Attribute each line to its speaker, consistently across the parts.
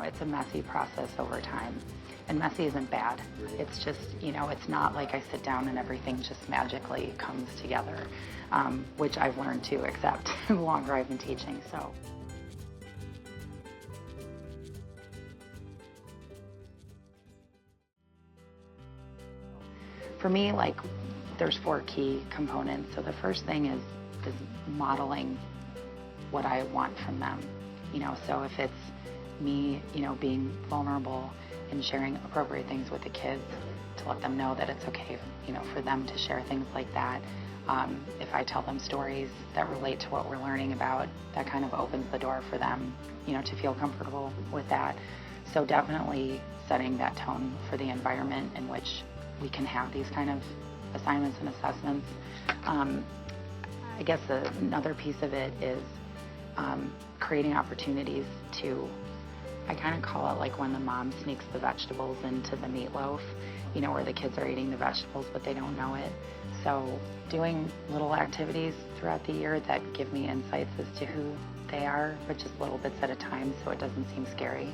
Speaker 1: It's a messy process over time. And messy isn't bad. It's just, it's not like I sit down and everything just magically comes together, which I've learned to accept the longer I've been teaching. So. For me, there's 4 key components. So the first thing is modeling what I want from them. So if it's me, being vulnerable and sharing appropriate things with the kids to let them know that it's okay, for them to share things like that. If I tell them stories that relate to what we're learning about, that kind of opens the door for them, to feel comfortable with that. So definitely setting that tone for the environment in which we can have these kind of assignments and assessments. I guess another piece of it is creating opportunities to, I kind of call it like when the mom sneaks the vegetables into the meatloaf, where the kids are eating the vegetables but they don't know it. So doing little activities throughout the year that give me insights as to who they are, but just little bits at a time so it doesn't seem scary.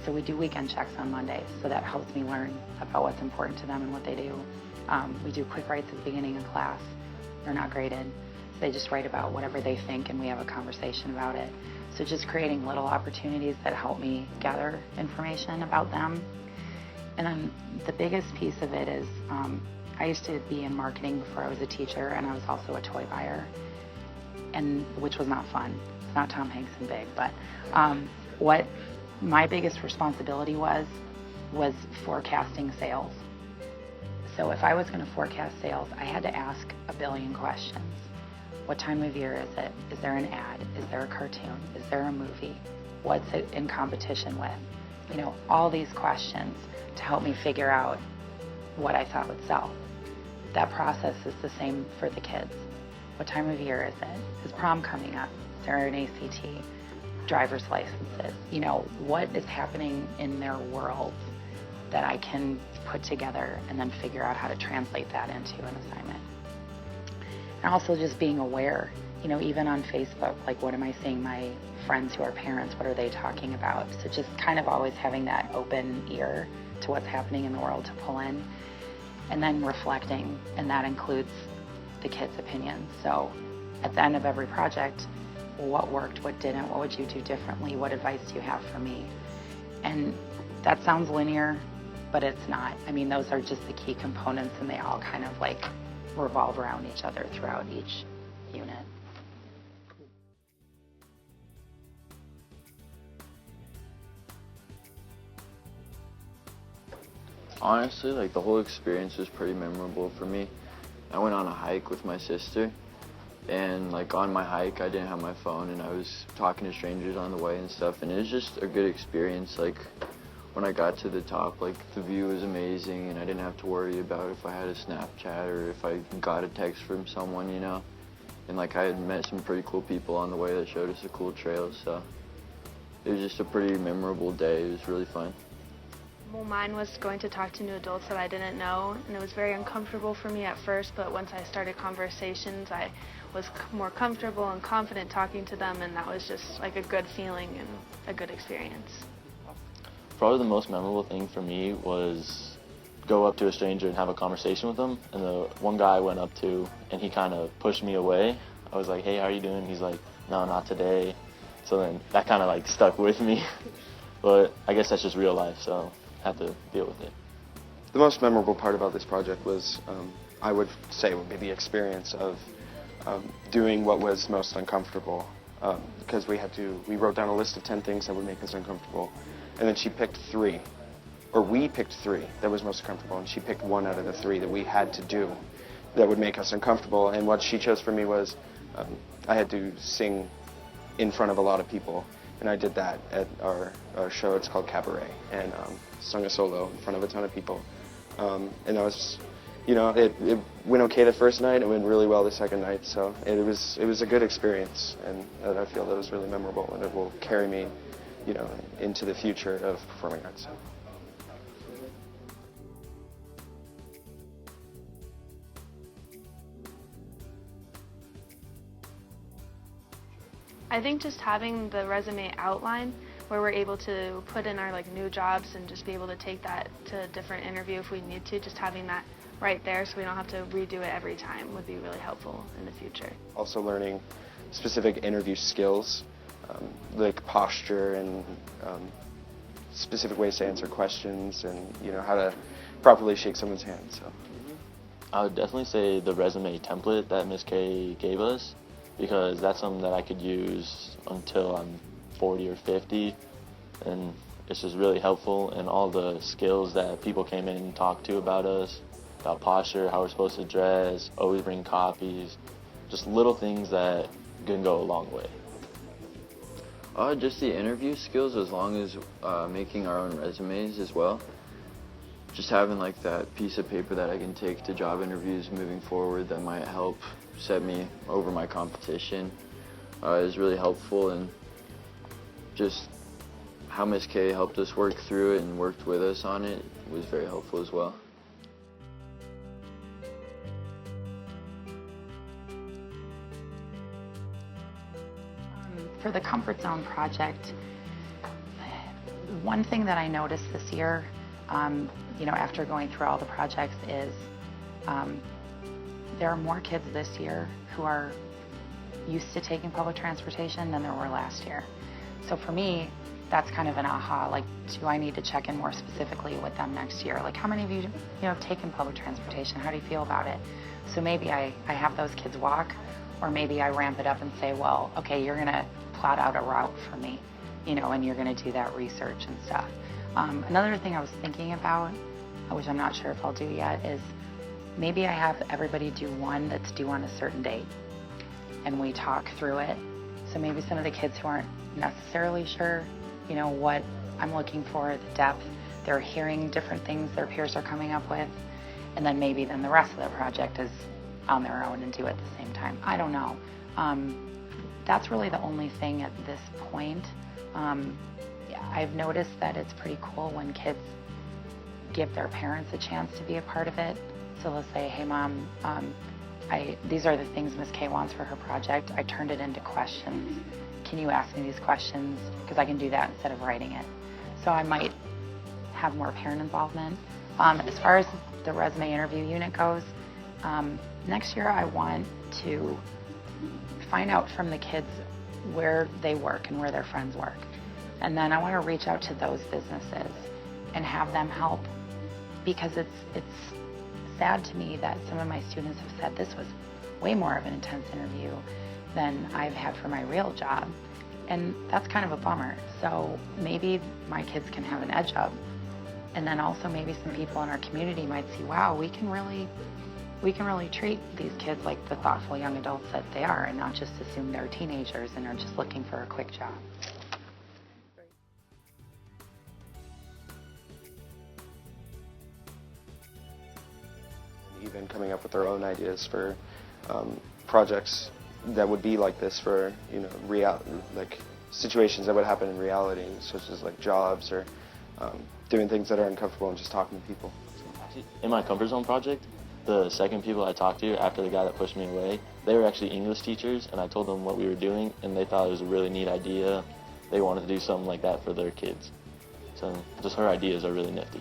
Speaker 1: So we do weekend checks on Mondays, so that helps me learn about what's important to them and what they do. We do quick writes at the beginning of class. They're not graded. So they just write about whatever they think and we have a conversation about it. So just creating little opportunities that help me gather information about them. And then the biggest piece of it is I used to be in marketing before I was a teacher, and I was also a toy buyer, and which was not fun. It's not Tom Hanks and Big, but what my biggest responsibility was forecasting sales. So if I was going to forecast sales, I had to ask a billion questions. What time of year is it? Is there an ad? Is there a cartoon? Is there a movie? What's it in competition with? All these questions to help me figure out what I thought would sell. That process is the same for the kids. What time of year is it? Is prom coming up? Is there an ACT? Driver's licenses? What is happening in their world that I can put together and then figure out how to translate that into an assignment. And also just being aware, even on Facebook, what am I seeing my friends who are parents, what are they talking about? So just kind of always having that open ear to what's happening in the world to pull in, and then reflecting, and that includes the kids' opinions. So at the end of every project, what worked, what didn't, what would you do differently, what advice do you have for me? And that sounds linear, but it's not. Those are just the key components, and they all kind of revolve around each other throughout each unit.
Speaker 2: Honestly, the whole experience was pretty memorable for me. I went on a hike with my sister, and on my hike I didn't have my phone, and I was talking to strangers on the way and stuff, and it was just a good experience. When I got to the top, the view was amazing, and I didn't have to worry about if I had a Snapchat or if I got a text from someone, And I had met some pretty cool people on the way that showed us a cool trail, so it was just a pretty memorable day. It was really fun.
Speaker 3: Well, mine was going to talk to new adults that I didn't know, and it was very uncomfortable for me at first, but once I started conversations, I was more comfortable and confident talking to them, and that was just a good feeling and a good experience.
Speaker 4: Probably the most memorable thing for me was go up to a stranger and have a conversation with them. And the one guy I went up to, and he kind of pushed me away. I was like, hey, how are you doing? He's like, no, not today. So then that kind of stuck with me. But I guess that's just real life, so I had to deal with it.
Speaker 5: The most memorable part about this project was, I would say, would be the experience of doing what was most uncomfortable. Because we wrote down a list of 10 things that would make us uncomfortable. And then she picked 3, or we picked 3 that was most uncomfortable, and she picked 1 out of the 3 that we had to do that would make us uncomfortable. And what she chose for me was I had to sing in front of a lot of people, and I did that at our show. It's called Cabaret, and sung a solo in front of a ton of people. And that was, it went okay the first night, it went really well the second night, so it was a good experience, and I feel that was really memorable, and it will carry me into the future of performing arts.
Speaker 3: I think just having the resume outline where we're able to put in our new jobs and just be able to take that to a different interview if we need to. Just having that right there so we don't have to redo it every time would be really helpful in the future.
Speaker 5: Also learning specific interview skills, like posture and specific ways to answer questions, and how to properly shake someone's hand. So
Speaker 4: I would definitely say the resume template that Ms. K gave us, because that's something that I could use until I'm 40 or 50, and it's just really helpful. And all the skills that people came in and talked to about us, about posture, how we're supposed to dress, always bring copies, just little things that can go a long way.
Speaker 2: Just the interview skills, as long as making our own resumes as well. Just having that piece of paper that I can take to job interviews moving forward that might help set me over my competition is really helpful, and just how Ms. K helped us work through it and worked with us on it was very helpful as well.
Speaker 1: For the Comfort Zone project, one thing that I noticed this year, after going through all the projects, is there are more kids this year who are used to taking public transportation than there were last year. So for me, that's kind of an aha, do I need to check in more specifically with them next year? How many of you, have taken public transportation? How do you feel about it? So maybe I have those kids walk, or maybe I ramp it up and say, well, okay, you're gonna plot out a route for me, and you're gonna do that research and stuff. Another thing I was thinking about, which I'm not sure if I'll do yet, is maybe I have everybody do one that's due on a certain date, and we talk through it. So maybe some of the kids who aren't necessarily sure, what I'm looking for, the depth, they're hearing different things their peers are coming up with, and then maybe the rest of the project is on their own and do it at the same time. I don't know. That's really the only thing at this point. I've noticed that it's pretty cool when kids give their parents a chance to be a part of it. So they'll say, hey Mom, these are the things Ms. K wants for her project. I turned it into questions. Can you ask me these questions? Because I can do that instead of writing it. So I might have more parent involvement. As far as the resume interview unit goes, next year I want to find out from the kids where they work and where their friends work. And then I want to reach out to those businesses and have them help, because it's sad to me that some of my students have said this was way more of an intense interview than I've had for my real job. And that's kind of a bummer. So maybe my kids can have an edge up. And then also maybe some people in our community might see, wow, we can really treat these kids like the thoughtful young adults that they are, and not just assume they're teenagers and are just looking for a quick job.
Speaker 5: Even coming up with their own ideas for projects that would be like this, for situations that would happen in reality, such as jobs or doing things that are uncomfortable and just talking to people. So.
Speaker 4: In my Comfort Zone project, the second people I talked to after the guy that pushed me away, they were actually English teachers, and I told them what we were doing, and they thought it was a really neat idea. They wanted to do something like that for their kids. So just her ideas are really nifty.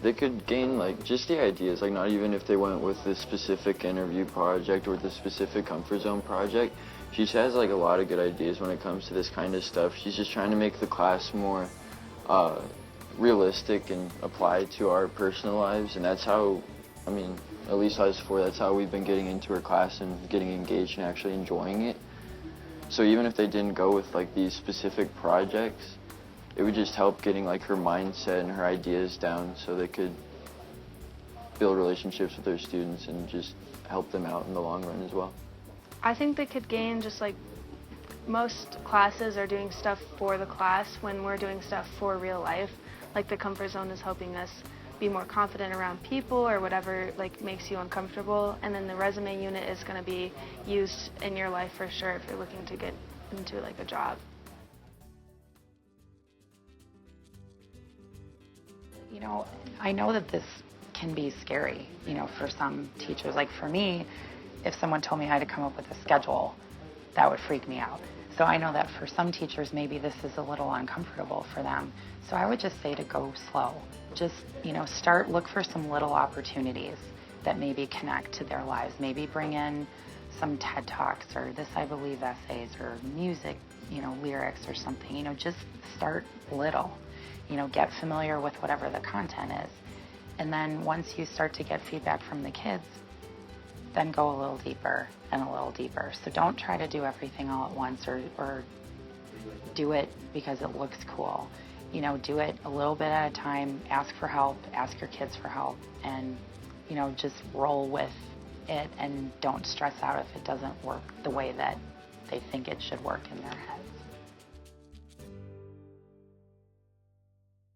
Speaker 2: They could gain just the ideas, not even if they went with this specific interview project or the specific Comfort Zone project. She just has a lot of good ideas when it comes to this kind of stuff. She's just trying to make the class more realistic and applied to our personal lives, and that's how, at least us four, that's how we've been getting into her class and getting engaged and actually enjoying it. So even if they didn't go with these specific projects, it would just help getting her mindset and her ideas down so they could build relationships with their students and just help them out in the long run as well.
Speaker 3: I think they could gain most classes are doing stuff for the class when we're doing stuff for real life. The Comfort Zone is helping us be more confident around people or whatever makes you uncomfortable, and then the resume unit is going to be used in your life for sure if you're looking to get into a job.
Speaker 1: I know that this can be scary, for some teachers. For me, if someone told me I had to come up with a schedule, that would freak me out. So I know that for some teachers, maybe this is a little uncomfortable for them. So I would just say to go slow. Just, look for some little opportunities that maybe connect to their lives. Maybe bring in some TED Talks or This I Believe essays or music, lyrics or something. Just start little. Get familiar with whatever the content is. And then once you start to get feedback from the kids, then go a little deeper and a little deeper. So don't try to do everything all at once or do it because it looks cool. Do it a little bit at a time, ask for help, ask your kids for help, and, just roll with it and don't stress out if it doesn't work the way that they think it should work in their head.